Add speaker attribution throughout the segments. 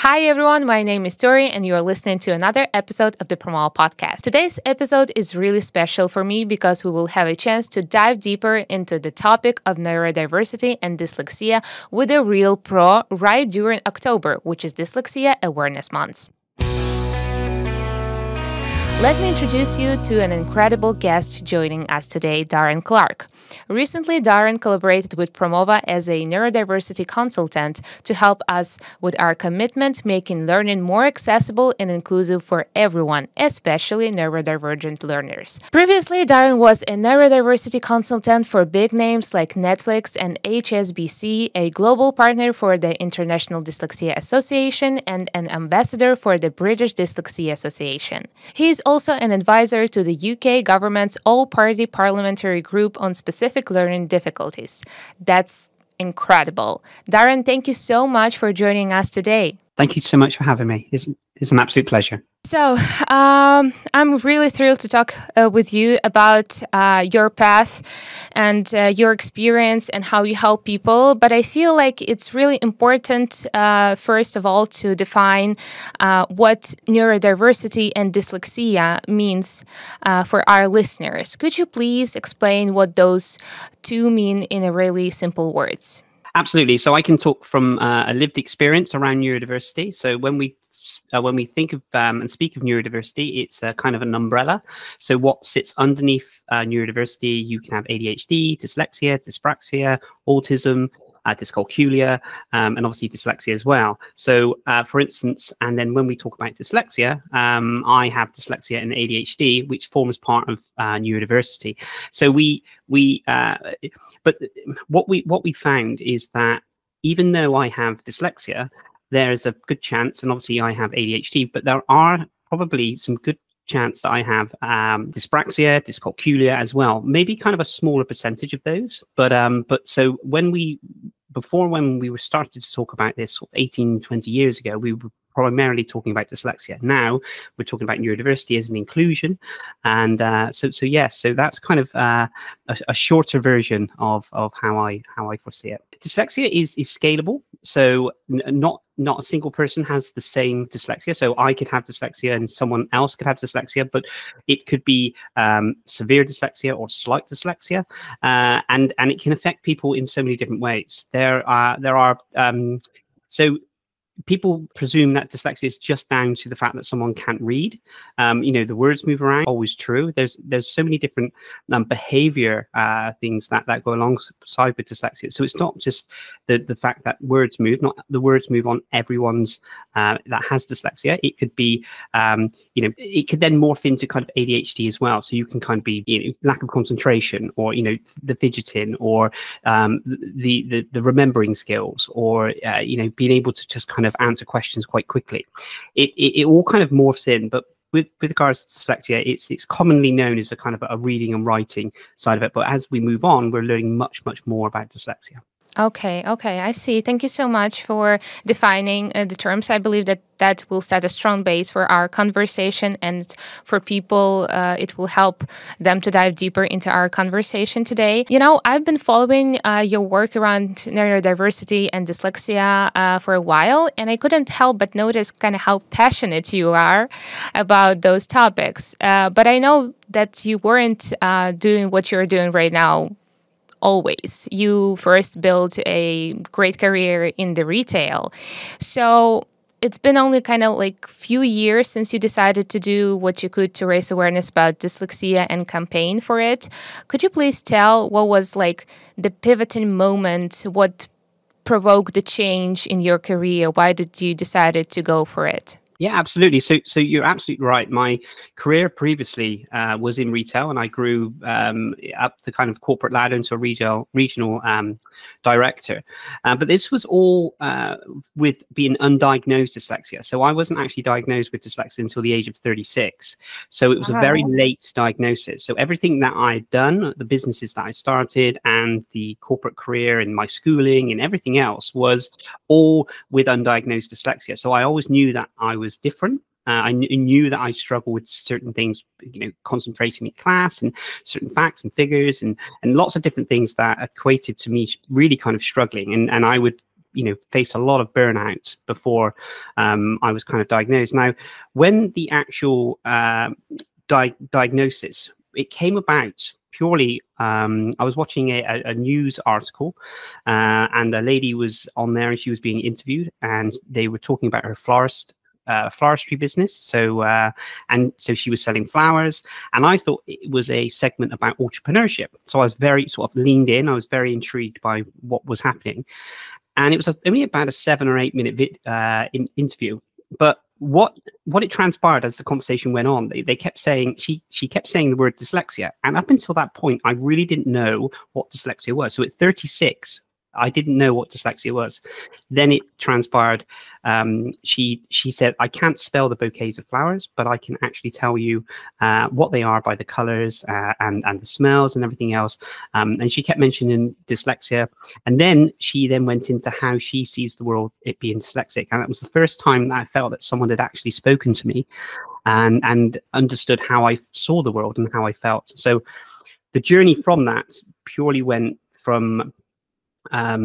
Speaker 1: Hi everyone, my name is Tori and you're listening to another episode of the Promal podcast. Today's episode is really special for me because we will have a chance to dive deeper into the topic of neurodiversity and dyslexia with a real pro right during October, which is Dyslexia Awareness Month. Let me introduce you to an incredible guest joining us today, Darren Clark. Recently, Darren collaborated with Promova as a neurodiversity consultant to help us with our commitment making learning more accessible and inclusive for everyone, especially neurodivergent learners. Previously, Darren was a neurodiversity consultant for big names like Netflix and HSBC, a global partner for the International Dyslexia Association, and an ambassador for the British Dyslexia Association. He is also an advisor to the UK government's all-party parliamentary group on specific learning difficulties. That's incredible. Darren, thank you so much for joining us today.
Speaker 2: Thank you so much for having me. It's an absolute pleasure.
Speaker 1: So, I'm really thrilled to talk with you about your path and your experience and how you help people. But I feel like it's really important, first of all, to define what neurodiversity and dyslexia means for our listeners. Could you please explain what those two mean in a really simple words?
Speaker 2: Absolutely. So I can talk from a lived experience around neurodiversity. So when we think of and speak of neurodiversity, it's kind of an umbrella. So what sits underneath neurodiversity, you can have ADHD, dyslexia, dyspraxia, autism, dyscalculia, and obviously dyslexia as well. So for instance, and then when we talk about dyslexia, I have dyslexia and ADHD, which forms part of neurodiversity. So but what we found is that even though I have dyslexia, there is a good chance, and obviously I have ADHD, but there are probably some good chance that I have dyspraxia, dyscalculia as well. Maybe kind of a smaller percentage of those, but so when we were started to talk about this 18, 20 years ago, we were primarily talking about dyslexia. Now we're talking about neurodiversity as an inclusion, and so that's kind of a shorter version of how I foresee it. Dyslexia is scalable, so not a single person has the same dyslexia. So I could have dyslexia and someone else could have dyslexia, but it could be severe dyslexia or slight dyslexia, and it can affect people in so many different ways. So people presume that dyslexia is just down to the fact that someone can't read. The words move around. Always true. There's so many different behavior things that go alongside with dyslexia. So it's not just the fact that words move. Not the words move on everyone's that has dyslexia. It could be it could then morph into kind of ADHD as well. So you can kind of be lack of concentration, or the fidgeting, or the remembering skills, or being able to just kind of answer questions quite quickly. It all kind of morphs in, but with regards to dyslexia, it's commonly known as a kind of a reading and writing side of it. But as we move on, we're learning much more about dyslexia.
Speaker 1: Okay, I see. Thank you so much for defining the terms. I believe that will set a strong base for our conversation, and for people, it will help them to dive deeper into our conversation today. I've been following your work around neurodiversity and dyslexia for a while, and I couldn't help but notice kind of how passionate you are about those topics. But I know that you weren't doing what you're doing right now always. You first built a great career in the retail. So it's been only kind of like few years since you decided to do what you could to raise awareness about dyslexia and campaign for it. Could you please tell what was like the pivoting moment, what provoked the change in your career? Why did you decide to go for it?
Speaker 2: Yeah, absolutely. So you're absolutely right. My career previously was in retail, and I grew up the kind of corporate ladder into a regional director. But this was all with being undiagnosed dyslexia. So I wasn't actually diagnosed with dyslexia until the age of 36. So it was a very late diagnosis. So everything that I'd done, the businesses that I started, and the corporate career, and my schooling, and everything else was all with undiagnosed dyslexia. So I always knew that I was different. I knew that I struggled with certain things, concentrating in class, and certain facts and figures, and lots of different things that equated to me really kind of struggling. And I would faced a lot of burnout before I was kind of diagnosed. Now, when the actual diagnosis, it came about purely, I was watching a news article, and a lady was on there and she was being interviewed, and they were talking about her floristry business. And so she was selling flowers, and I thought it was a segment about entrepreneurship. So I was very sort of leaned in. I was very intrigued by what was happening, and it was only about a 7 or 8 minute interview. But what it transpired as the conversation went on, they kept saying, she kept saying the word dyslexia, and up until that point, I really didn't know what dyslexia was. So at 36. I didn't know what dyslexia was. Then it transpired. She said, I can't spell the bouquets of flowers, but I can actually tell you what they are by the colors and the smells and everything else. And she kept mentioning dyslexia. And then she went into how she sees the world, it being dyslexic. And that was the first time that I felt that someone had actually spoken to me and understood how I saw the world and how I felt. So the journey from that purely went from I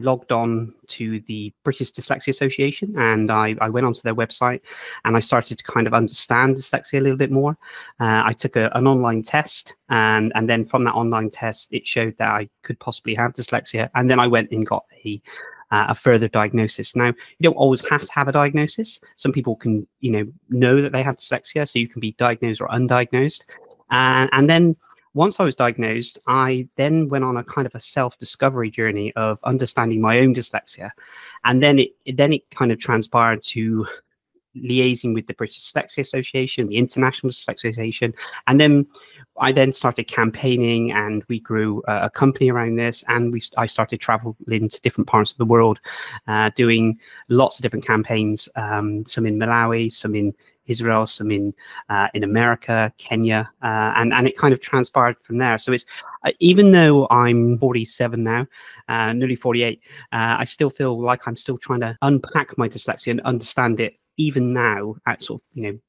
Speaker 2: logged on to the British Dyslexia Association, and I went onto their website, and I started to kind of understand dyslexia a little bit more. I took an online test, and then from that online test, it showed that I could possibly have dyslexia. And then I went and got a further diagnosis. Now, you don't always have to have a diagnosis. Some people can, know that they have dyslexia, so you can be diagnosed or undiagnosed. And then once I was diagnosed, I then went on a kind of a self-discovery journey of understanding my own dyslexia. And then it kind of transpired to liaising with the British Dyslexia Association, the International Dyslexia Association. And then I started campaigning, and we grew a company around this. And I started traveling to different parts of the world, doing lots of different campaigns, some in Malawi, some in Israel, some in America, Kenya, and it kind of transpired from there. So it's even though I'm 47 now, nearly 48, I still feel like I'm still trying to unpack my dyslexia and understand it even now, at sort of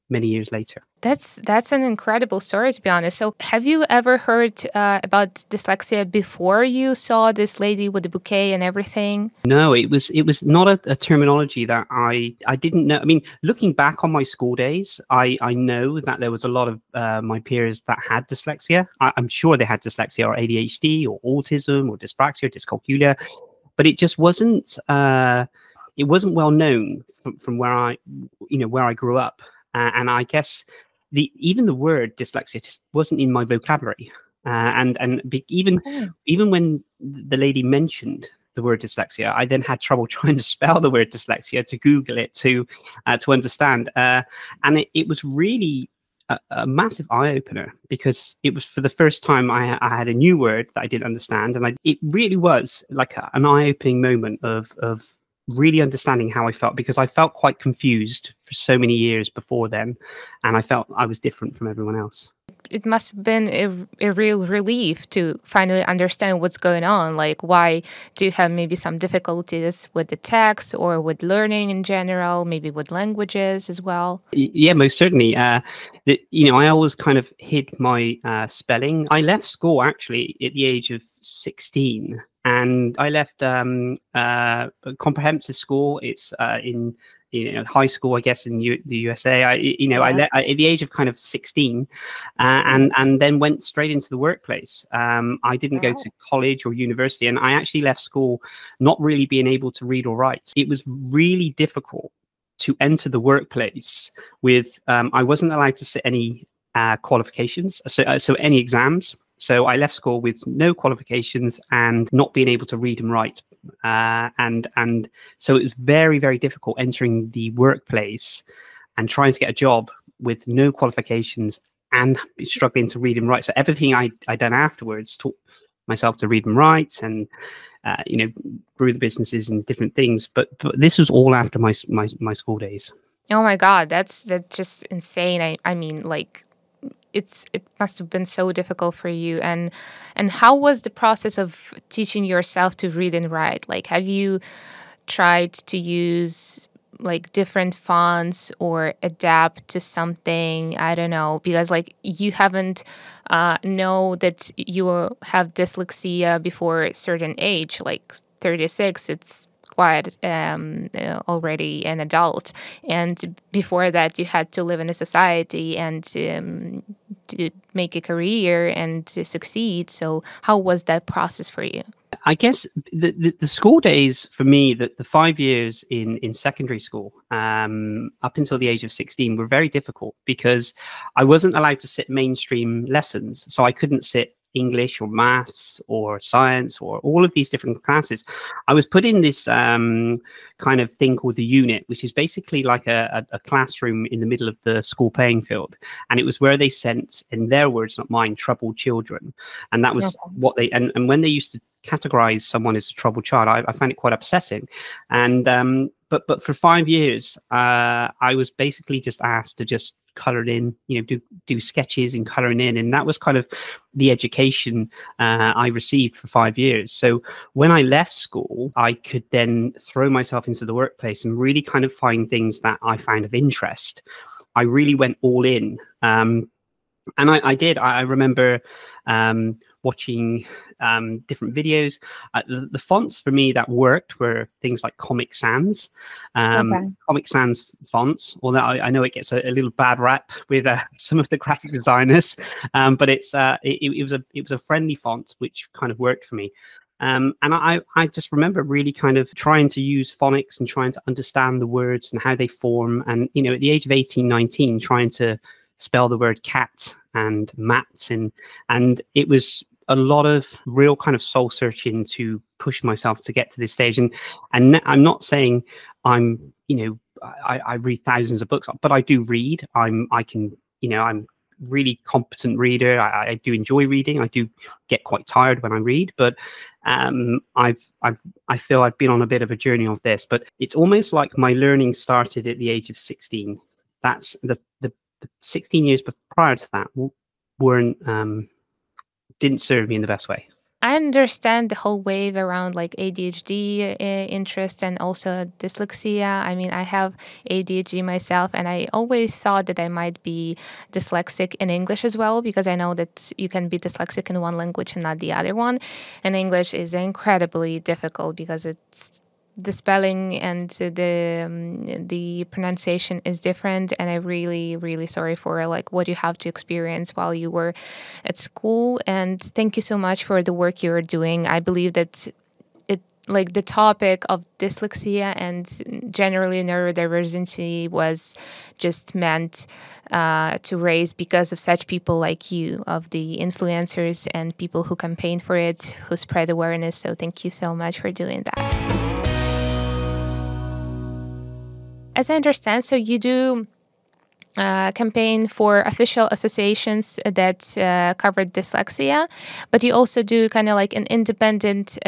Speaker 2: many years later.
Speaker 1: That's an incredible story, to be honest. So, have you ever heard about dyslexia before you saw this lady with the bouquet and everything?
Speaker 2: No, it was not a terminology that I didn't know. I mean, looking back on my school days, I know that there was a lot of my peers that had dyslexia. I'm sure they had dyslexia or ADHD or autism or dyspraxia, dyscalculia, but it just wasn't. It wasn't well known from where I grew up, and I guess even the word dyslexia just wasn't in my vocabulary. Even when the lady mentioned the word dyslexia, I then had trouble trying to spell the word dyslexia, to Google it to understand, and it was really a massive eye opener, because it was for the first time I had a new word that I didn't understand, and it really was like an eye opening moment of really understanding how I felt, because I felt quite confused for so many years before then, and I felt I was different from everyone else.
Speaker 1: It must have been a real relief to finally understand what's going on. Like, why do you have maybe some difficulties with the text or with learning in general, maybe with languages as well?
Speaker 2: Yeah, most certainly. I always kind of hid my spelling. I left school actually at the age of 16, and I left a comprehensive school. It's in high school, I guess, in the USA. At the age of kind of 16, and then went straight into the workplace. I didn't go to college or university, and I actually left school not really being able to read or write. It was really difficult to enter the workplace with. I wasn't allowed to sit any qualifications, so any exams. So I left school with no qualifications and not being able to read and write. And so it was very, very difficult entering the workplace and trying to get a job with no qualifications and struggling to read and write. So everything I done afterwards taught myself to read and write, and grew the businesses and different things. But this was all after my school days.
Speaker 1: Oh my God, that's just insane. I mean, like, it must have been so difficult for you. And how was the process of teaching yourself to read and write? Like, have you tried to use like different fonts or adapt to something? I don't know, because like you haven't know that you have dyslexia before a certain age, like 36, it's quite already an adult. And before that, you had to live in a society and to make a career and to succeed. So how was that process for you?
Speaker 2: I guess the school days for me, the 5 years in secondary school, up until the age of 16, were very difficult because I wasn't allowed to sit mainstream lessons. So I couldn't sit English or maths or science or all of these different classes. I was put in this kind of thing called the unit, which is basically like a classroom in the middle of the school playing field. And it was where they sent, in their words, not mine, troubled children. And that was what they, and when they used to categorize someone as a troubled child, I found it quite upsetting. And but for 5 years, I was basically just asked to just color in, do sketches and coloring in, and that was kind of the education I received for 5 years. So when I left school, I could then throw myself into the workplace and really kind of find things that I found of interest. I really went all in, and I did. I remember watching different videos. The fonts for me that worked were things like Comic Sans, Comic Sans fonts. Although I know it gets a little bad rap with some of the graphic designers, but it was a friendly font which kind of worked for me. And I just remember really kind of trying to use phonics and trying to understand the words and how they form. And, at the age of 18, 19, trying to spell the word cat and mats. And it was a lot of real kind of soul searching to push myself to get to this stage. And I'm not saying I'm, I read thousands of books, but I do read. I'm really competent reader. I do enjoy reading. I do get quite tired when I read, but I feel I've been on a bit of a journey of this. But it's almost like my learning started at the age of 16. That's the 16 years prior to that didn't serve me in the best way.
Speaker 1: I understand the whole wave around like ADHD interest and also dyslexia. I mean, I have ADHD myself, and I always thought that I might be dyslexic in English as well, because I know that you can be dyslexic in one language and not the other one. And English is incredibly difficult because the spelling and the pronunciation is different, and I'm really, really sorry for like what you have to experience while you were at school. And thank you so much for the work you're doing. I believe that like the topic of dyslexia and generally neurodiversity was just meant to raise because of such people like you, of the influencers and people who campaign for it, who spread awareness. So thank you so much for doing that. As I understand, so you do campaign for official associations that cover dyslexia, but you also do kind of like an independent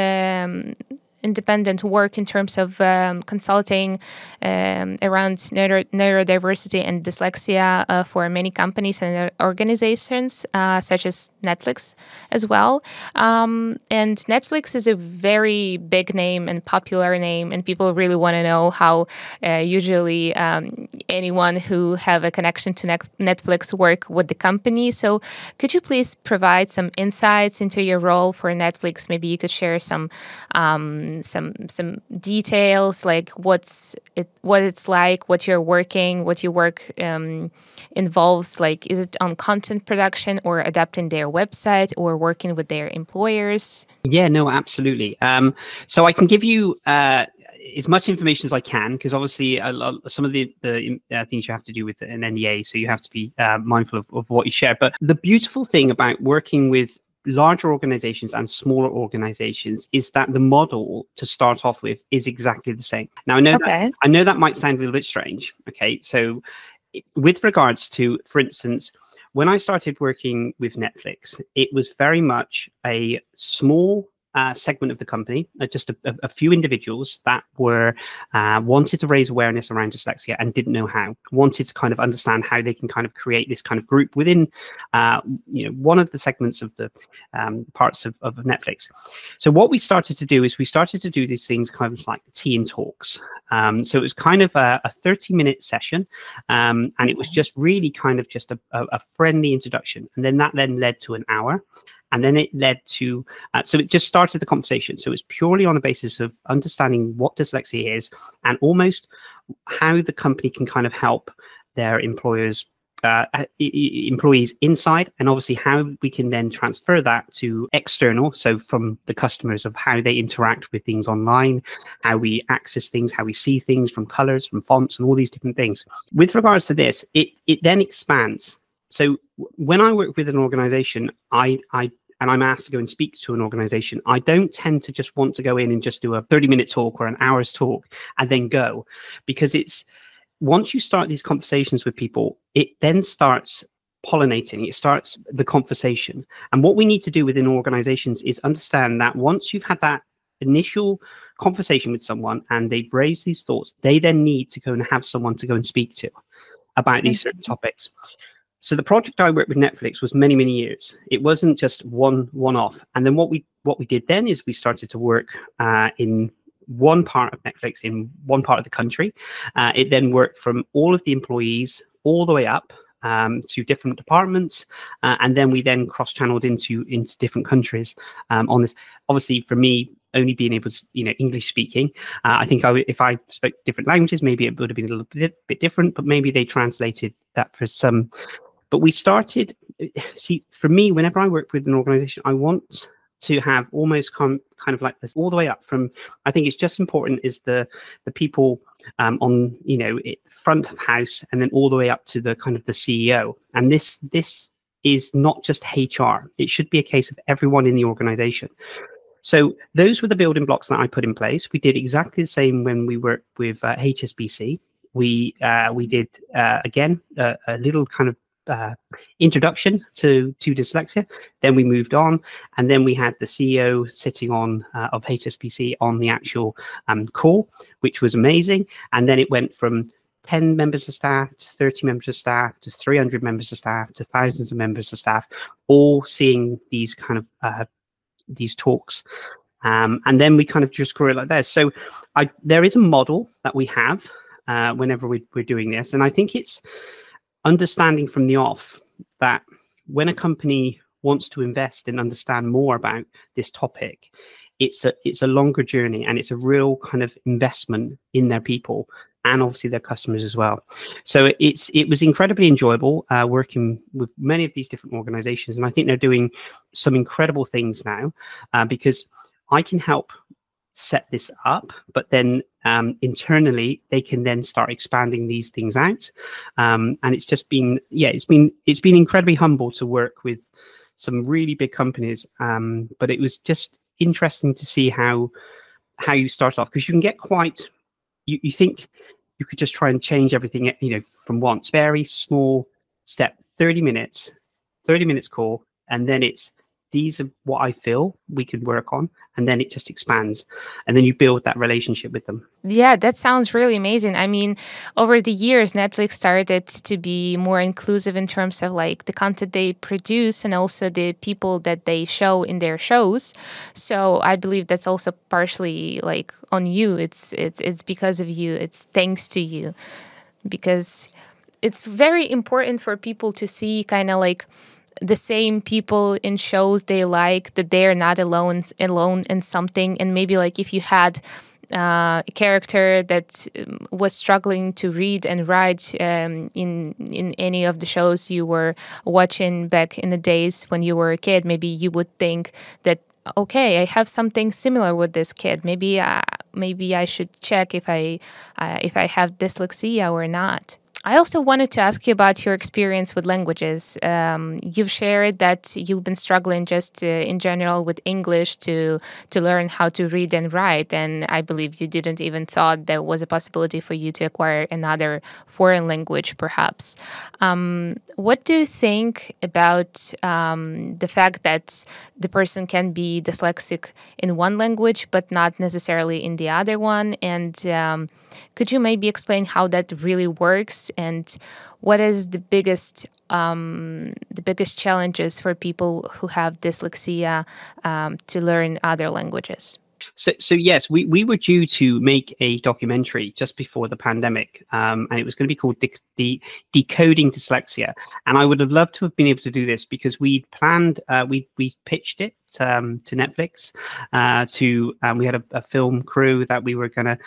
Speaker 1: work in terms of consulting around neurodiversity and dyslexia for many companies and organizations, such as Netflix as well. And Netflix is a very big name and popular name, and people really want to know how usually anyone who have a connection to Netflix work with the company. So could you please provide some insights into your role for Netflix? Maybe you could share some details, like what it's like, what your work involves. Like, is it on content production or adapting their website or working with their employers?
Speaker 2: Yeah, no, absolutely. So I can give you as much information as I can, because obviously some of the things you have to do with an NDA, so you have to be mindful of what you share. But the beautiful thing about working with larger organizations and smaller organizations is that the model to start off with is exactly the same. Now, I know that might sound a little bit strange. Okay, so with regards to, for instance, when I started working with Netflix, it was very much a small segment of the company, just a few individuals that were wanted to raise awareness around dyslexia and didn't know how, wanted to kind of understand how they can kind of create this kind of group within one of the segments of the parts of Netflix. So what we started to do is we started to do these things kind of like tea and talks. So it was kind of a 30-minute session, and it was just really kind of just a friendly introduction. And then that led to an hour. And then it led to, so it just started the conversation. So it's purely on the basis of understanding what dyslexia is and almost how the company can kind of help their employees inside, and obviously how we can then transfer that to external, so from the customers, of how they interact with things online, how we access things, how we see things, from colors, from fonts, and all these different things. With regards to this, it then expands. So when I work with an organization, and I'm asked to go and speak to an organization, I don't tend to just want to go in and just do a 30-minute talk or an hour's talk and then go, because it's, once you start these conversations with people, it then starts pollinating, it starts the conversation. And what we need to do within organizations is understand that once you've had that initial conversation with someone and they've raised these thoughts, they then need to go and have someone to go and speak to about these certain topics. So the project I worked with Netflix was many, many years. It wasn't just one-off. And then what we did then is we started to work in one part of Netflix in one part of the country. It then worked from all of the employees all the way up to different departments, and then we then cross-channeled into different countries on this. Obviously, for me, only being able to, English speaking, I think if I spoke different languages, maybe it would have been a little bit different, but maybe they translated that for some. But we started, for me, whenever I work with an organization, I want to have almost kind of like this all the way up from, I think it's just important is the people on, front of house, and then all the way up to the kind of the CEO. And this is not just HR. It should be a case of everyone in the organization. So those were the building blocks that I put in place. We did exactly the same when we worked with HSBC. We did, again, a little kind of introduction to dyslexia. Then we moved on, and then we had the CEO sitting on of HSBC on the actual call, which was amazing. And then it went from 10 members of staff to 30 members of staff to 300 members of staff to thousands of members of staff, all seeing these kind of these talks. And then we kind of just grew it like that. So there is a model that we have whenever we're doing this, and I think it's understanding from the off that when a company wants to invest and understand more about this topic, it's a longer journey, and it's a real kind of investment in their people and obviously their customers as well. So it was incredibly enjoyable working with many of these different organizations, and I think they're doing some incredible things now because I can help set this up, but then internally they can then start expanding these things out, and it's just been it's been incredibly humble to work with some really big companies, but it was just interesting to see how you start off, because you can get quite you think you could just try and change everything from once. Very small step, 30 minutes call, and then it's these are what I feel we could work on, and then it just expands, and then you build that relationship with them.
Speaker 1: Yeah, that sounds really amazing. I mean, over the years, Netflix started to be more inclusive in terms of like the content they produce and also the people that they show in their shows. So I believe that's also partially like on you. It's because of you. It's thanks to you, because it's very important for people to see kind of like the same people in shows they like, that they're not alone in something. And maybe like if you had a character that was struggling to read and write in any of the shows you were watching back in the days when you were a kid, maybe you would think that, okay, I have something similar with this kid. Maybe I should check if I have dyslexia or not. I also wanted to ask you about your experience with languages. You've shared that you've been struggling just in general with English to learn how to read and write, and I believe you didn't even thought there was a possibility for you to acquire another foreign language, perhaps. What do you think about the fact that the person can be dyslexic in one language but not necessarily in the other one? And could you maybe explain how that really works, and what is the biggest challenges for people who have dyslexia to learn other languages?
Speaker 2: So yes, we were due to make a documentary just before the pandemic, and it was going to be called Decoding Dyslexia. And I would have loved to have been able to do this because we'd planned, we pitched it to Netflix. We had a film crew that we were gonna.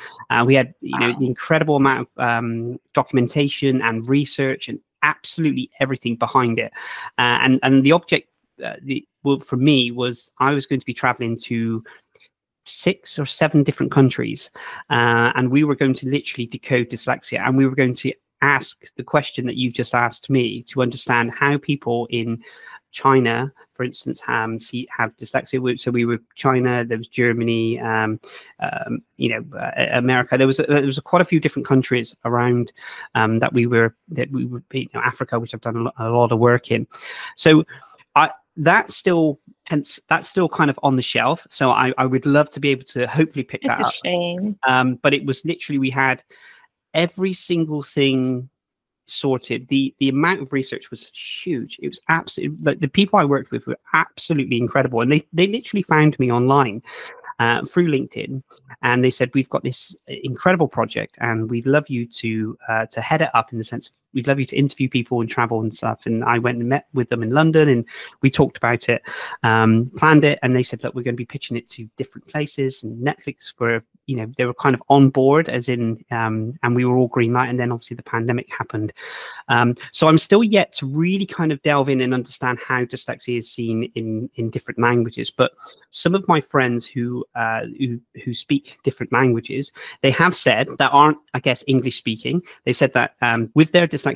Speaker 2: We had the incredible amount of documentation and research and absolutely everything behind it, and the object. Well, for me was I was going to be traveling to 6 or 7 different countries, and we were going to literally decode dyslexia, and we were going to ask the question that you've just asked me to understand how people in China, for instance, have dyslexia. So we were China, there was Germany, America. There was quite a few different countries around that we were Africa, which I've done a lot of work in. So that's still kind of on the shelf. So I would love to be able to hopefully pick that up.
Speaker 1: It's a shame.
Speaker 2: But it was literally, we had every single thing sorted. The amount of research was huge. It was absolutely, like, the people I worked with were absolutely incredible. And they literally found me online through LinkedIn, and they said, we've got this incredible project and we'd love you to head it up, in the sense of, we'd love you to interview people and travel and stuff. And I went and met with them in London, and we talked about it, planned it, and they said, look, we're going to be pitching it to different places. And Netflix were, they were kind of on board, as in, and we were all green light. And then obviously the pandemic happened. So I'm still yet to really kind of delve in and understand how dyslexia is seen in different languages. But some of my friends who speak different languages, they have said, that aren't, I guess, English speaking, they've said that with their dyslexia,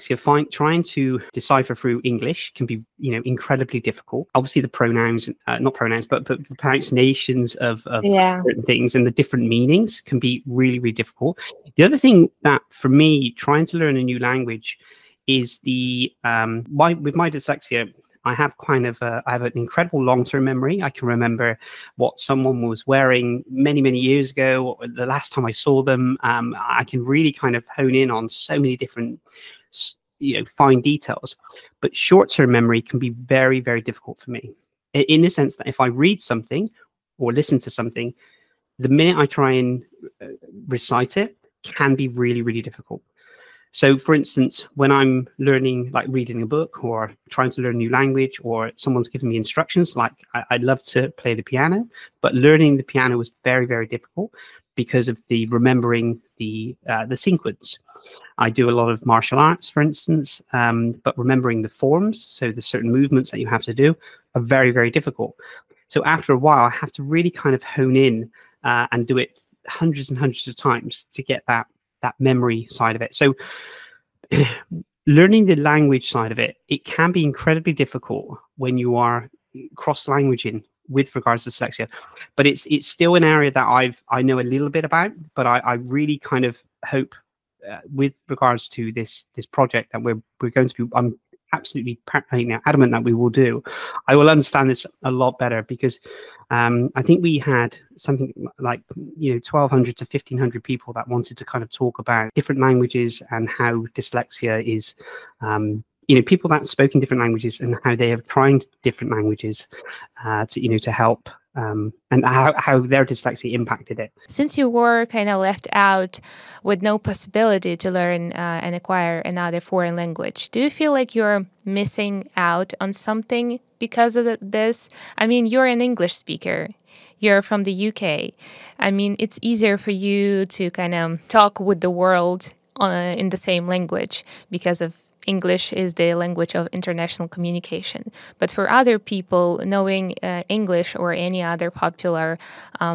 Speaker 2: trying to decipher through English can be, incredibly difficult. Obviously the pronouns, not pronouns, but the pronunciations of certain things and the different meanings can be really, really difficult. The other thing that, for me, trying to learn a new language is with my dyslexia, I have I have an incredible long-term memory. I can remember what someone was wearing many, many years ago, or the last time I saw them. I can really kind of hone in on so many different, fine details. But short-term memory can be very, very difficult for me, in the sense that if I read something or listen to something, the minute I try and recite it can be really, really difficult. So, for instance, when I'm learning, like reading a book or trying to learn a new language, or someone's giving me instructions, like I'd love to play the piano, but learning the piano was very, very difficult because of the remembering the sequence. I do a lot of martial arts, for instance, but remembering the forms, so the certain movements that you have to do, are very, very difficult. So after a while, I have to really kind of hone in and do it hundreds and hundreds of times to get that memory side of it. So learning the language side of it, it can be incredibly difficult when you are cross-languaging with regards to dyslexia, but it's still an area that I know a little bit about, but I really kind of hope with regards to this project that we're going to do, I'm absolutely adamant that we will do, I will understand this a lot better, because I think we had something like 1,200 to 1,500 people that wanted to kind of talk about different languages and how dyslexia is, people that spoke in different languages and how they have tried different languages to help. And how their dyslexia impacted it.
Speaker 1: Since you were kind of left out with no possibility to learn and acquire another foreign language, do you feel like you're missing out on something because of this? I mean, you're an English speaker. You're from the UK. I mean, it's easier for you to kind of talk with the world in the same language because of English is the language of international communication. But for other people, knowing English or any other popular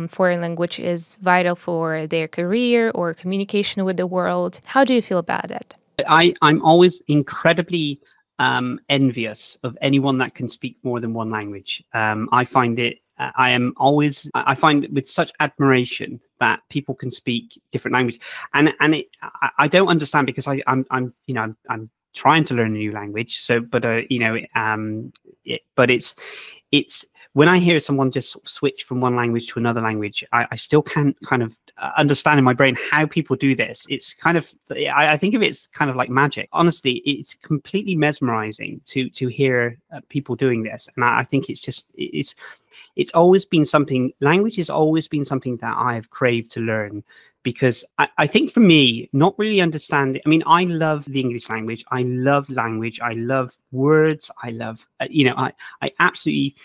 Speaker 1: foreign language is vital for their career or communication with the world. How do you feel about it?
Speaker 2: I'm always incredibly envious of anyone that can speak more than one language. I find it with such admiration that people can speak different languages, and I don't understand, because I'm trying to learn a new language. So, but it's when I hear someone just switch from one language to another language, I still can't kind of understand in my brain how people do this. It's kind of, I think of it as kind of like magic. Honestly, it's completely mesmerizing to hear people doing this, and I think it's it's always been something, language has always been something that I've craved to learn. Because I think for me, not really understanding, I mean, I love the English language. I love language. I love words. I love, I absolutely,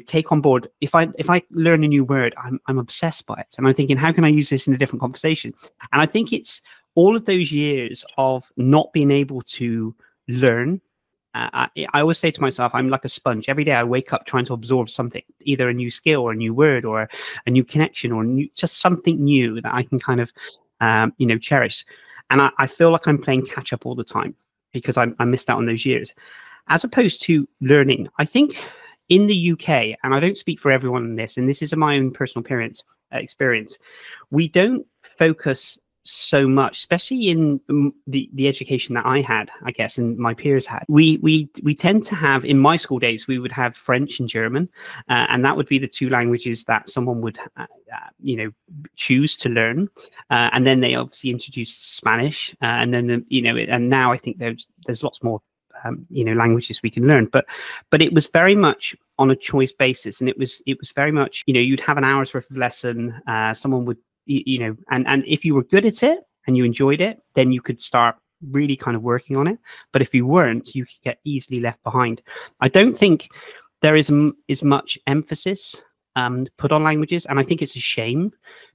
Speaker 2: take on board. If I learn a new word, I'm obsessed by it. And I'm thinking, how can I use this in a different conversation? And I think it's all of those years of not being able to learn. I always say to myself, I'm like a sponge. Every day I wake up trying to absorb something, either a new skill or a new word or a new connection or just something new that I can kind of, cherish. And I feel like I'm playing catch up all the time because I missed out on those years. As opposed to learning, I think in the UK, and I don't speak for everyone in this, and this is my own personal experience, we don't focus so much, especially in the education that I had, I guess, and my peers had. We tend to have, in my school days, we would have French and German, and that would be the two languages that someone would, choose to learn. And then they obviously introduced Spanish, and then and now I think there's lots more, languages we can learn. But it was very much on a choice basis, and it was very much, you'd have an hour's worth of lesson. Someone would, and if you were good at it and you enjoyed it, then you could start really kind of working on it. But if you weren't, you could get easily left behind. I don't think there is much emphasis put on languages, and I think it's a shame,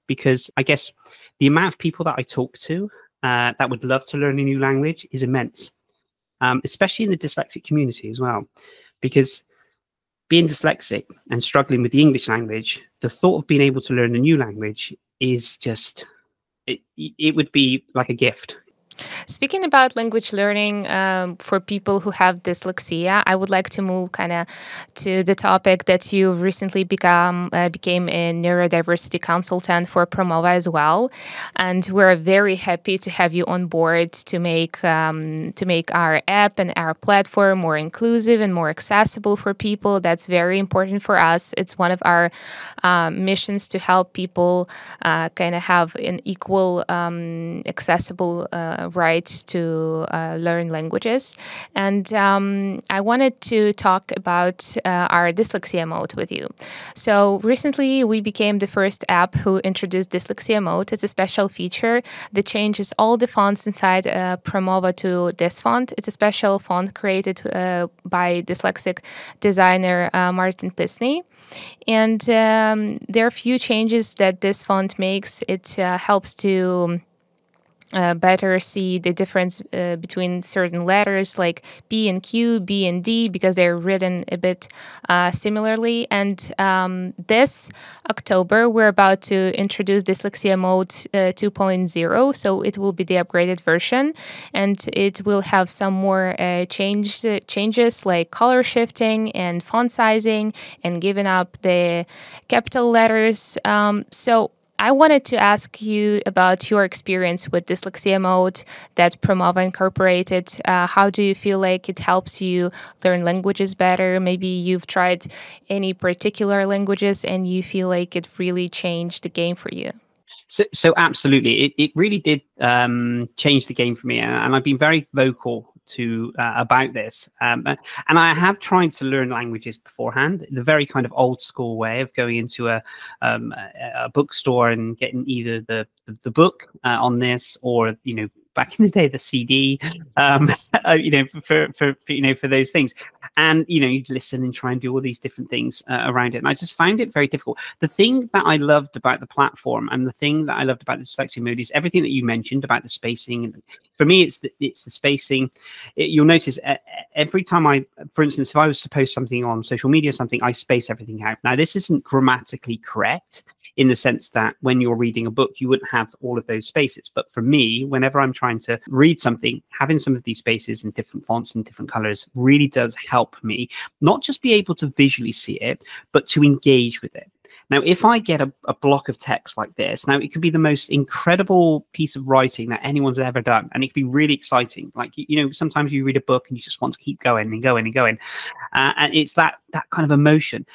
Speaker 2: because I guess the amount of people that I talk to that would love to learn a new language is immense, especially in the dyslexic community as well, because being dyslexic and struggling with the English language, the thought of being able to learn a new language is just, it would be like a gift.
Speaker 1: Speaking about language learning for people who have dyslexia, I would like to move kind of to the topic that you recently became a neurodiversity consultant for Promova as well, and we're very happy to have you on board to make our app and our platform more inclusive and more accessible for people. That's very important for us. It's one of our missions to help people kind of have an equal, accessible rights to learn languages. And I wanted to talk about our dyslexia mode with you. So recently we became the first app who introduced dyslexia mode. It's a special feature that changes all the fonts inside Promova to this font. It's a special font created by dyslexic designer Martin Pisney. And there are a few changes that this font makes. It helps to better see the difference between certain letters like P and Q, B and D, because they're written a bit similarly. And this October, we're about to introduce Dyslexia Mode 2.0, so it will be the upgraded version, and it will have some more changes like color shifting and font sizing and giving up the capital letters. So I wanted to ask you about your experience with Dyslexia Mode that Promova incorporated. How do you feel like it helps you learn languages better? Maybe you've tried any particular languages and you feel like it really changed the game for you.
Speaker 2: So absolutely, it really did change the game for me, and I've been very vocal about this. And I have tried to learn languages beforehand, the very kind of old school way of going into a bookstore and getting either the book on this, or back in the day, the CD, for those things. And, you'd listen and try and do all these different things around it. And I just found it very difficult. The thing that I loved about the platform, and the thing that I loved about the Dyslexia Mode, is everything that you mentioned about the spacing. And for me, it's the spacing. You'll notice every time for instance, if I was to post something on social media, I space everything out. Now, this isn't grammatically correct in the sense that when you're reading a book, you wouldn't have all of those spaces. But for me, whenever I'm trying to read something, having some of these spaces in different fonts and different colors really does help me not just be able to visually see it, but to engage with it. Now, if I get a block of text like this, now it could be the most incredible piece of writing that anyone's ever done, and it could be really exciting. Like, sometimes you read a book and you just want to keep going and going and going, and it's that kind of emotion.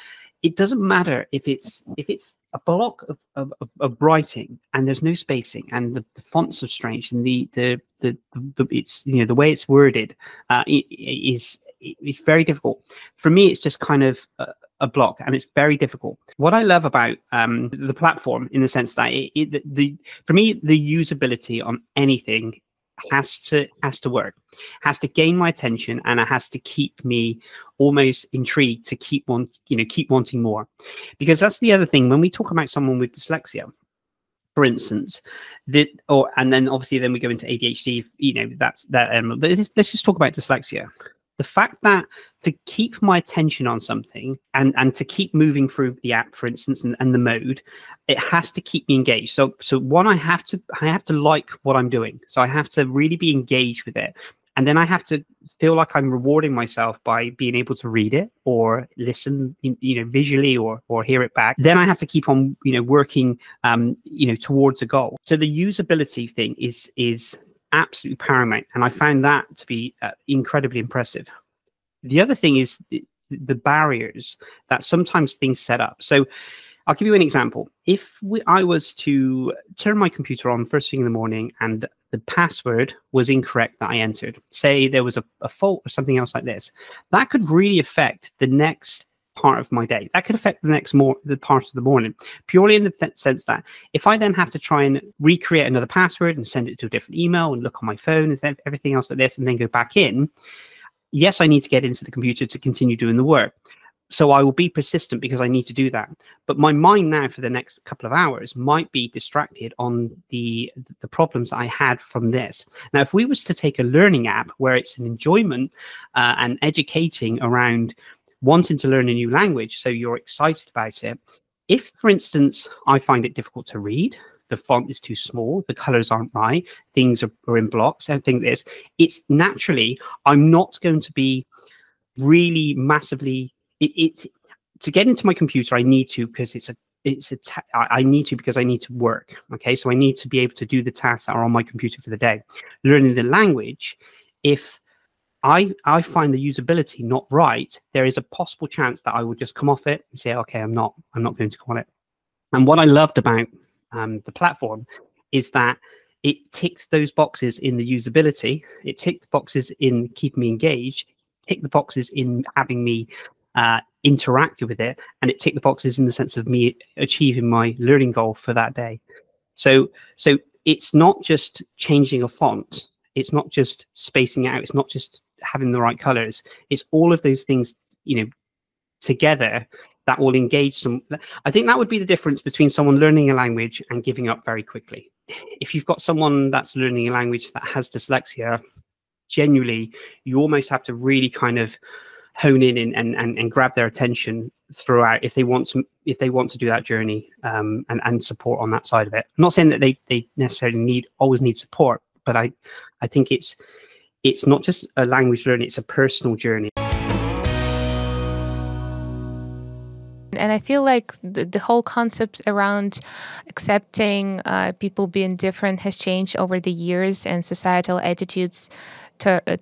Speaker 2: It doesn't matter if it's a block of writing and there's no spacing and the fonts are strange and it's the way it's worded is very difficult. For me, it's just kind of a block, and it's very difficult. What I love about the platform, in the sense that for me, the usability on anything has to work, has to gain my attention, and it has to keep me almost intrigued to keep wanting more. Because that's the other thing when we talk about someone with dyslexia, for instance, and then obviously then we go into ADHD, that's that. But let's just talk about dyslexia. The fact that to keep my attention on something and to keep moving through the app, for instance, and the mode, it has to keep me engaged. So one, I have to like what I'm doing. So I have to really be engaged with it. And then I have to feel like I'm rewarding myself by being able to read it or listen, visually or hear it back. Then I have to keep on, working, towards a goal. So the usability thing is absolutely paramount, and I found that to be incredibly impressive. The other thing is the barriers that sometimes things set up. So I'll give you an example. If I was to turn my computer on first thing in the morning and the password was incorrect that I entered, say there was a fault or something else like this, that could really affect the next part of my day. That could affect the part of the morning, purely in the sense that if I then have to try and recreate another password and send it to a different email and look on my phone and everything else like this and then go back in, yes, I need to get into the computer to continue doing the work. So I will be persistent because I need to do that. But my mind now for the next couple of hours might be distracted on the problems I had from this. Now, if we was to take a learning app where it's an enjoyment and educating around wanting to learn a new language, so you're excited about it. If, for instance, I find it difficult to read, the font is too small, the colors aren't right, things are in blocks, everything like this, it's naturally, I'm not going to be really massively, to get into my computer, I need to, because I need to because I need to work. Okay, so I need to be able to do the tasks that are on my computer for the day. Learning the language, if I find the usability not right, there is a possible chance that I will just come off it and say, okay, I'm not going to go on it. And what I loved about the platform is that it ticks those boxes in the usability. It ticked the boxes in keeping me engaged, ticked the boxes in having me interacted with it, and it ticked the boxes in the sense of me achieving my learning goal for that day. So it's not just changing a font, it's not just spacing out, it's not just having the right colors, it's all of those things together that will engage some. I think that would be the difference between someone learning a language and giving up very quickly. If you've got someone that's learning a language that has dyslexia, genuinely you almost have to really kind of hone in and grab their attention throughout if they want to do that journey, and support on that side of it. I'm not saying that they necessarily always need support, but I think it's not just a language learning, it's a personal journey.
Speaker 1: And I feel like the whole concept around accepting people being different has changed over the years, and societal attitudes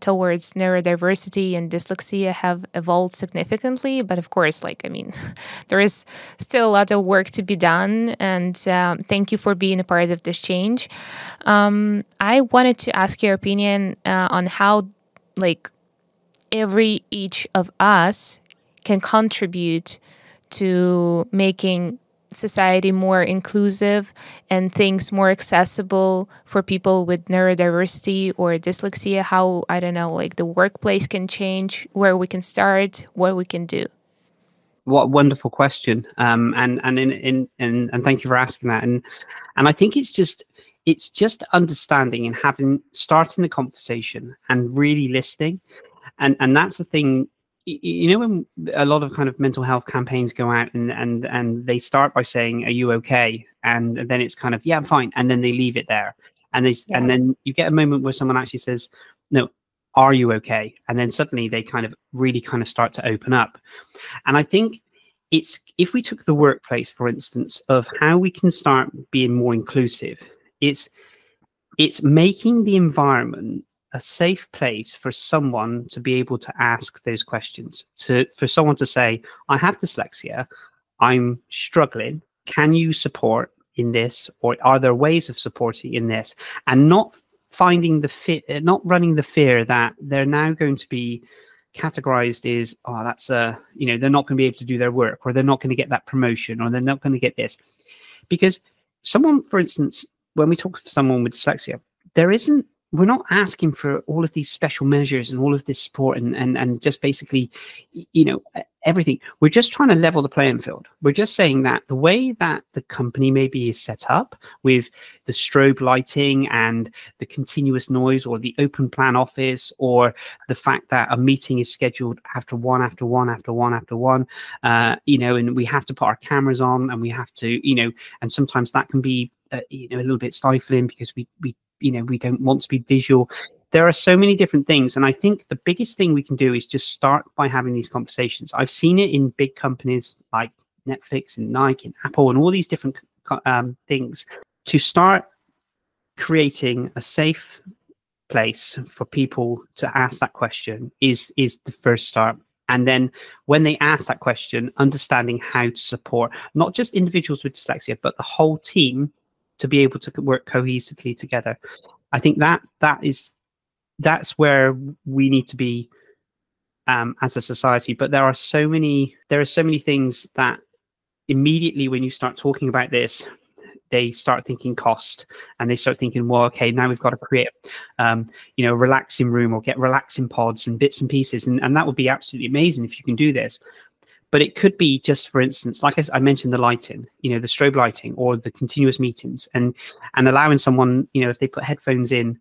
Speaker 1: towards neurodiversity and dyslexia have evolved significantly. But of course, there is still a lot of work to be done. And thank you for being a part of this change. I wanted to ask your opinion on how, each of us can contribute to making society more inclusive and things more accessible for people with neurodiversity or dyslexia. How, the workplace can change, where we can start, what we can do.
Speaker 2: What a wonderful question. And thank you for asking that. And I think it's just understanding and starting the conversation and really listening. And that's the thing. When a lot of kind of mental health campaigns go out and they start by saying, are you okay? And then it's kind of, yeah, I'm fine. And then they leave it there. And then you get a moment where someone actually says, no, are you okay? And then suddenly they really start to open up. And I think if we took the workplace, for instance, of how we can start being more inclusive, it's making the environment a safe place for someone to be able to ask those questions, for someone to say, I have dyslexia, I'm struggling, can you support in this, or are there ways of supporting in this? And not finding not running the fear that they're now going to be categorized as, oh, that's you know, they're not going to be able to do their work, or they're not going to get that promotion, or they're not going to get this. Because someone, for instance, when we talk to someone with dyslexia, we're not asking for all of these special measures and all of this support and just basically, you know, everything. We're just trying to level the playing field. We're just saying that the way that the company maybe is set up, with the strobe lighting and the continuous noise, or the open plan office, or the fact that a meeting is scheduled after one, after one, after one, after one, you know, and we have to put our cameras on, and we have to, you know, and sometimes that can be, you know, a little bit stifling because we you know, we don't want to be visual. There are so many different things. And I think the biggest thing we can do is just start by having these conversations. I've seen it in big companies like Netflix and Nike and Apple and all these different things. To start creating a safe place for people to ask that question is the first start. And then when they ask that question, understanding how to support not just individuals with dyslexia, but the whole team to be able to work cohesively together. I think that's where we need to be as a society. But there are so many things that immediately when you start talking about this, they start thinking cost, and they start thinking, well, okay, now we've got to create, you know, a relaxing room, or get relaxing pods and bits and pieces, and that would be absolutely amazing if you can do this. But it could be just, for instance, like I mentioned, the lighting, you know, the strobe lighting, or the continuous meetings, and allowing someone, you know, if they put headphones in,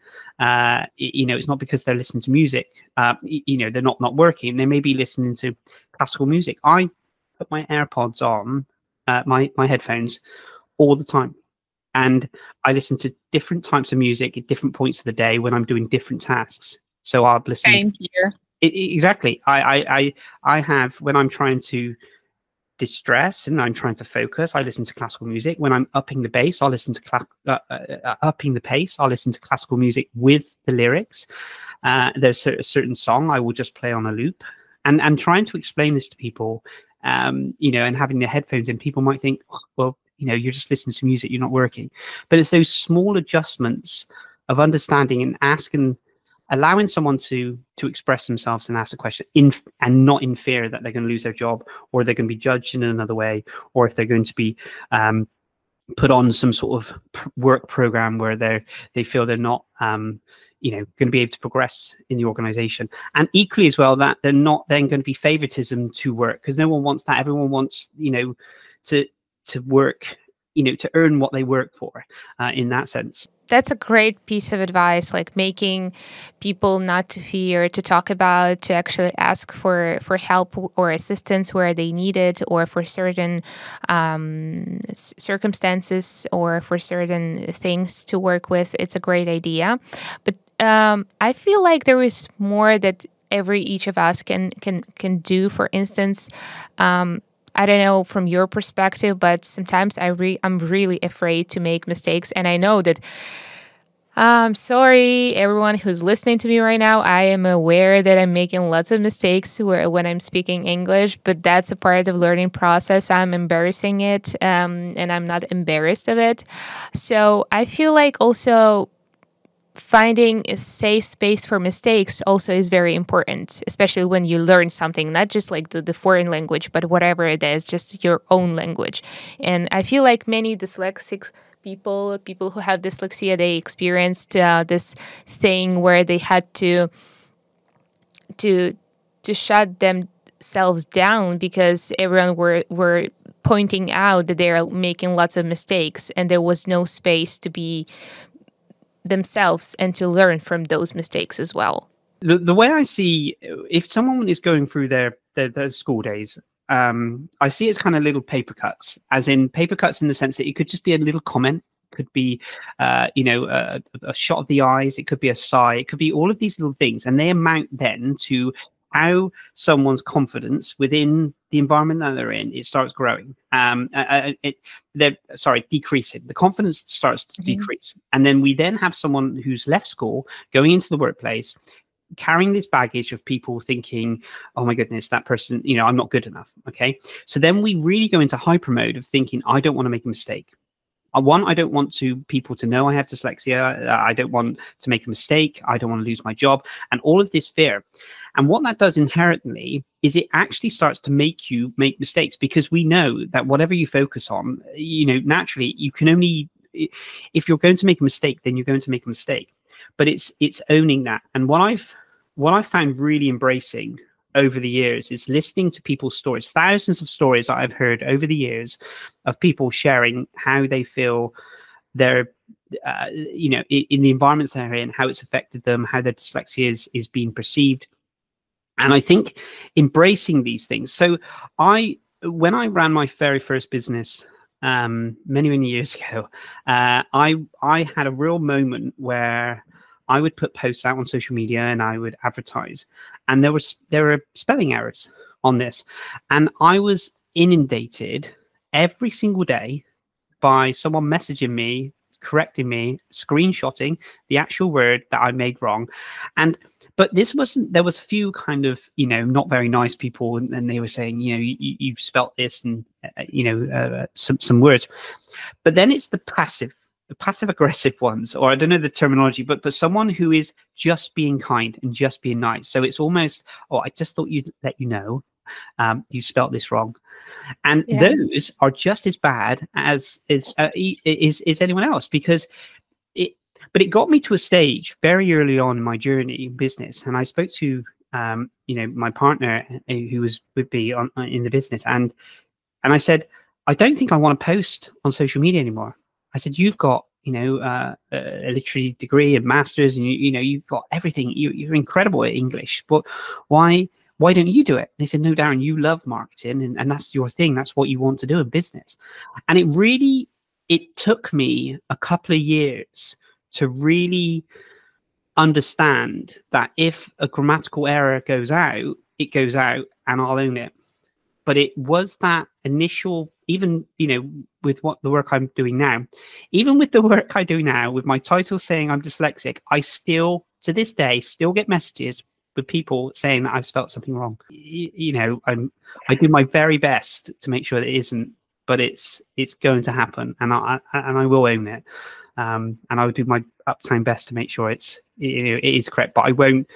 Speaker 2: you know, it's not because they're listening to music, you know, they're not working. They may be listening to classical music. I put my AirPods on, my headphones, all the time, and I listen to different types of music at different points of the day when I'm doing different tasks. So I'll listen.
Speaker 1: Same here.
Speaker 2: Exactly. I have, when I'm trying to distress and I'm trying to focus, I listen to classical music. When I'm upping the bass, I'll listen to upping the pace, I'll listen to classical music with the lyrics. There's a certain song I will just play on a loop, and trying to explain this to people, you know, and having the headphones in, people might think, oh, well, you know, you're just listening to music, you're not working. But it's those small adjustments of understanding and asking, allowing someone to express themselves and ask a question and not in fear that they're going to lose their job, or they're going to be judged in another way, or if they're going to be put on some sort of work program where they feel they're not you know, going to be able to progress in the organization. And equally as well, that they're not then going to be favoritism to work, because no one wants that. Everyone wants, you know, to work, you know, to earn what they work for, in that sense.
Speaker 1: That's a great piece of advice, like making people not to fear, to talk about, to actually ask for help or assistance where they need it, or for certain circumstances, or for certain things to work with. It's a great idea. But I feel like there is more that each of us can do. For instance, I don't know from your perspective, but sometimes I'm really afraid to make mistakes. And I know that, sorry, everyone who's listening to me right now, I am aware that I'm making lots of mistakes when I'm speaking English, but that's a part of learning process. I'm embarrassing it, and I'm not embarrassed of it. So I feel like also finding a safe space for mistakes also is very important, especially when you learn something, not just like the foreign language, but whatever it is, just your own language. And I feel like many dyslexic people who have dyslexia, they experienced this thing where they had to shut themselves down because everyone were pointing out that they are making lots of mistakes, and there was no space to be themselves and to learn from those mistakes as well.
Speaker 2: The way I see, if someone is going through their school days, I see it's kind of little paper cuts, as in paper cuts in the sense that it could just be a little comment, could be you know, a shot of the eyes, it could be a sigh, it could be all of these little things, and they amount then to how someone's confidence within the environment that they're in, it starts growing. Decreasing. The confidence starts to decrease. And then we then have someone who's left school, going into the workplace, carrying this baggage of people thinking, oh my goodness, that person, you know, I'm not good enough. Okay. So then we really go into hyper mode of thinking, I don't want to make a mistake. One, I don't want people to know I have dyslexia. I don't want to make a mistake. I don't want to lose my job, and all of this fear. And what that does inherently is it actually starts to make you make mistakes, because we know that whatever you focus on, naturally you can only, if you're going to make a mistake, then you're going to make a mistake. But it's owning that. And what I've found really embracing over the years is listening to people's stories, thousands of stories that I've heard over the years of people sharing how they feel they're, in the environments they're in, how it's affected them, how their dyslexia is being perceived. And I think embracing these things. So when I ran my very first business many years ago, I had a real moment where I would put posts out on social media and I would advertise, and there were spelling errors on this, and I was inundated every single day by someone messaging me, correcting me, screenshotting the actual word that I made wrong. But this wasn't, there was a few kind of, not very nice people, and they were saying, you've spelt this, and some words. But then it's the passive aggressive ones, or I don't know the terminology, but someone who is just being kind and just being nice. So it's almost, I just thought you'd let you know, you spelt this wrong. And those are just as bad as anyone else, because but it got me to a stage very early on in my journey in business. And I spoke to, my partner who was with me in the business. And I said, I don't think I want to post on social media anymore. I said, you've got, a literary degree and masters, and you've got everything. You're incredible at English, but why don't you do it? They said, no, Darren, you love marketing, and that's your thing. That's what you want to do in business. And it took me a couple of years to really understand that if a grammatical error goes out, it goes out, and I'll own it. But it was that initial, even, with the work I'm doing now, even with the work I do now, with my title saying I'm dyslexic, I still, to this day, still get messages with people saying that I've spelt something wrong. I do my very best to make sure that it isn't, but it's going to happen, and I will own it. And I will do my uptime best to make sure it is correct, but I won't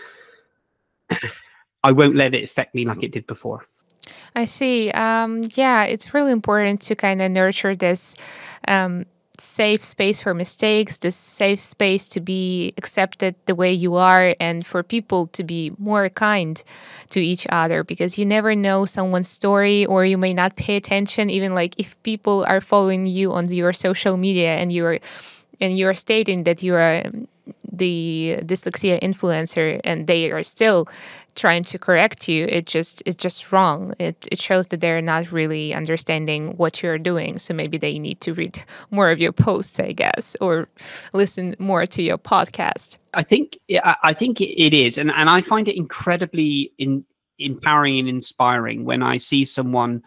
Speaker 2: let it affect me like it did before.
Speaker 1: I see. It's really important to kind of nurture this safe space for mistakes, this safe space to be accepted the way you are, and for people to be more kind to each other, because you never know someone's story, or you may not pay attention, even like if people are following you on your social media and you're stating that you are the dyslexia influencer, and they are still trying to correct you, it's just wrong. It shows that they're not really understanding what you're doing. So maybe they need to read more of your posts, I guess, or listen more to your podcast.
Speaker 2: I think it is, and I find it incredibly empowering and inspiring when I see someone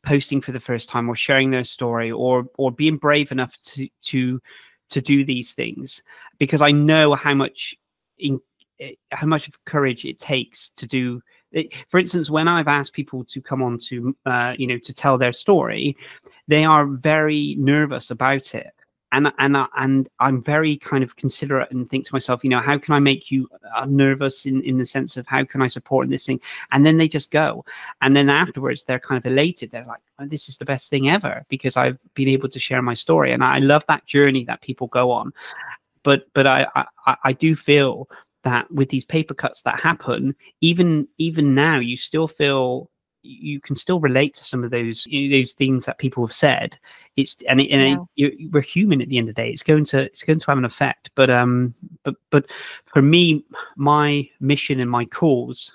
Speaker 2: posting for the first time, or sharing their story, or being brave enough to do these things, because I know how much of courage it takes to do it. For instance, when I've asked people to come on to to tell their story, they are very nervous about it, and I'm very kind of considerate and think to myself, how can I make you nervous in the sense of how can I support in this thing? And then they just go, and then afterwards they're kind of elated. They're like, oh, this is the best thing ever, because I've been able to share my story. And I love that journey that people go on. But I do feel that with these paper cuts that happen, even now, you still feel you can still relate to some of those things that people have said. We're human at the end of the day. It's going to have an effect. But for me, my mission and my cause,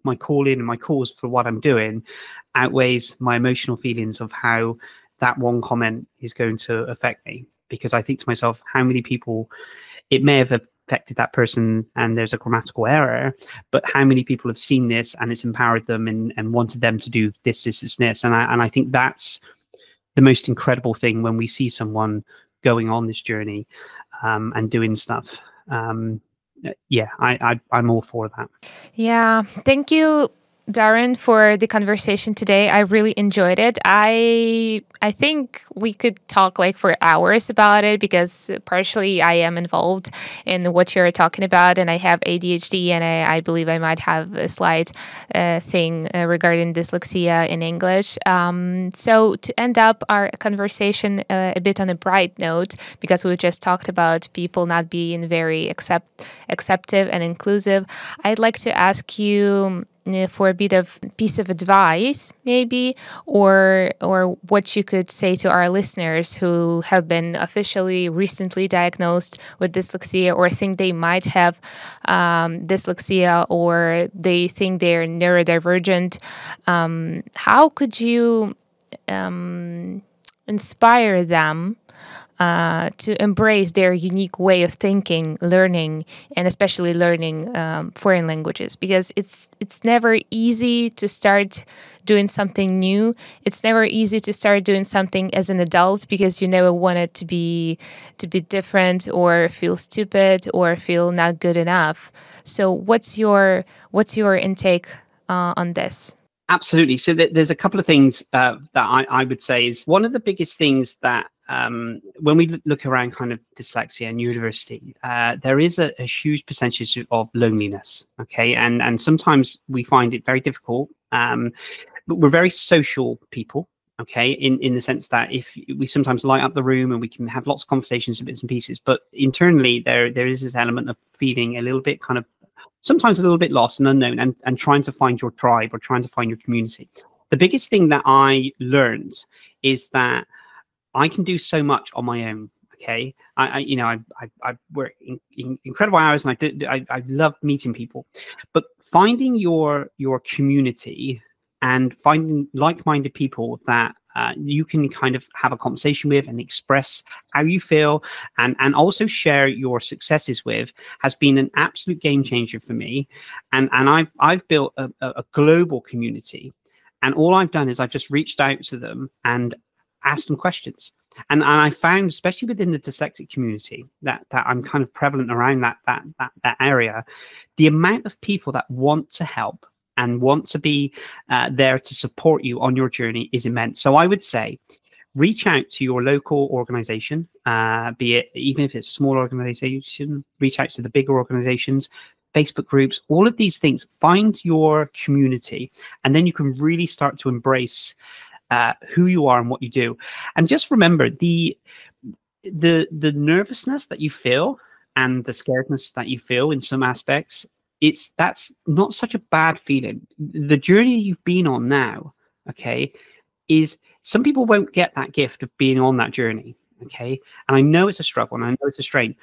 Speaker 2: my calling and my cause for what I'm doing outweighs my emotional feelings of how that one comment is going to affect me. Because I think to myself, how many people it may have affected that person, and there's a grammatical error, but how many people have seen this and it's empowered them and wanted them to do this. And I think that's the most incredible thing when we see someone going on this journey and doing stuff. I'm all for that.
Speaker 1: Yeah, thank you Darren, for the conversation today. I really enjoyed it. I think we could talk like for hours about it because partially I am involved in what you're talking about, and I have ADHD, and I believe I might have a slight thing regarding dyslexia in English. So to end up our conversation a bit on a bright note, because we just talked about people not being very acceptive and inclusive, I'd like to ask you for a bit of piece of advice, maybe, or what you could say to our listeners who have been officially recently diagnosed with dyslexia, or think they might have dyslexia, or they think they're neurodivergent. How could you inspire them to embrace their unique way of thinking, learning, and especially learning foreign languages? Because it's never easy to start doing something new. It's never easy to start doing something as an adult because you never want it to be different, or feel stupid, or feel not good enough. So what's your intake on this?
Speaker 2: Absolutely. So there's a couple of things that I would say is one of the biggest things that when we look around kind of dyslexia and neurodiversity, there is a huge percentage of loneliness. Okay. And sometimes we find it very difficult. But we're very social people. Okay. In the sense that if we sometimes light up the room and we can have lots of conversations and bits and pieces, but internally there is this element of feeling a little bit kind of sometimes a little bit lost and unknown, and trying to find your tribe or trying to find your community. The biggest thing that I learned is that I can do so much on my own. Okay, I work in incredible hours, and I love meeting people, but finding your community and finding like-minded people that you can kind of have a conversation with and express how you feel, and also share your successes with, has been an absolute game changer for me. And I've built a global community, and all I've done is I've just reached out to them and asked them questions. And I found, especially within the dyslexic community, that I'm kind of prevalent around that area, the amount of people that want to help and want to be there to support you on your journey is immense. So I would say, reach out to your local organization, be it even if it's a small organization, reach out to the bigger organizations, Facebook groups, all of these things. Find your community, and then you can really start to embrace who you are and what you do. And just remember, the nervousness that you feel and the scaredness that you feel in some aspects, that's not such a bad feeling. The journey you've been on now, okay, is some people won't get that gift of being on that journey, okay? And I know it's a struggle and I know it's a strain,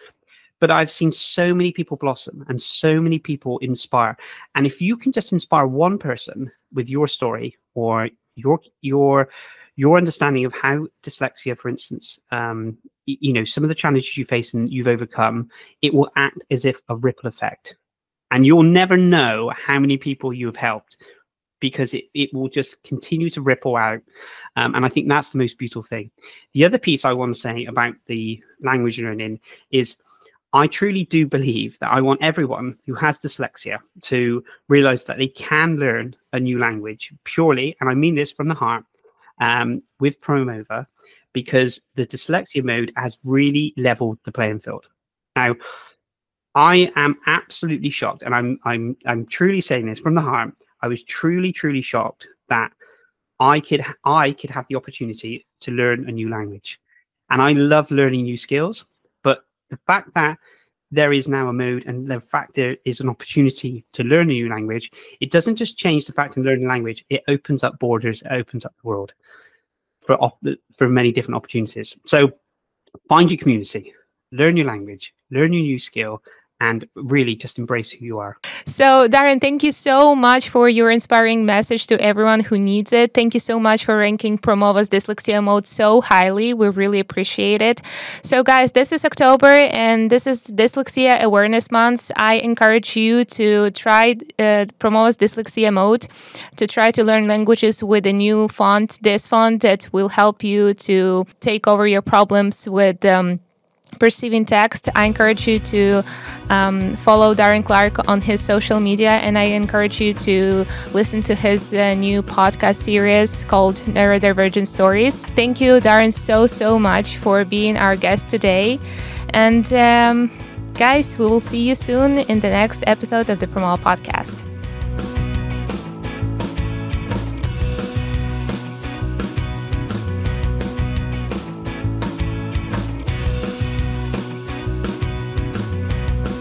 Speaker 2: but I've seen so many people blossom and so many people inspire. And if you can just inspire one person with your story, or your understanding of how dyslexia, for instance, you know, some of the challenges you face and you've overcome, it will act as if a ripple effect. And you'll never know how many people you have helped, because it will just continue to ripple out. And I think that's the most beautiful thing. The other piece I want to say about the language learning is, I truly do believe that I want everyone who has dyslexia to realize that they can learn a new language purely, and I mean this from the heart, with Promova, because the dyslexia mode has really leveled the playing field. Now, I am absolutely shocked, and I'm truly saying this from the heart. I was truly shocked that I could have the opportunity to learn a new language, and I love learning new skills. But the fact that there is now a mode, and the fact there is an opportunity to learn a new language, it doesn't just change the fact of learning language. It opens up borders. It opens up the world for many different opportunities. So find your community, learn your language, learn your new skill, and really just embrace who you are.
Speaker 1: So, Darren, thank you so much for your inspiring message to everyone who needs it. Thank you so much for ranking Promova's dyslexia mode so highly. We really appreciate it. So, guys, this is October, and this is Dyslexia Awareness Month. I encourage you to try Promova's dyslexia mode, to try to learn languages with a new font, this font that will help you to take over your problems with perceiving text. I encourage you to follow Darren Clarke on his social media, and I encourage you to listen to his new podcast series called Neurodivergent Stories. Thank you, Darren, so much for being our guest today. And guys, we will see you soon in the next episode of the Primal Podcast.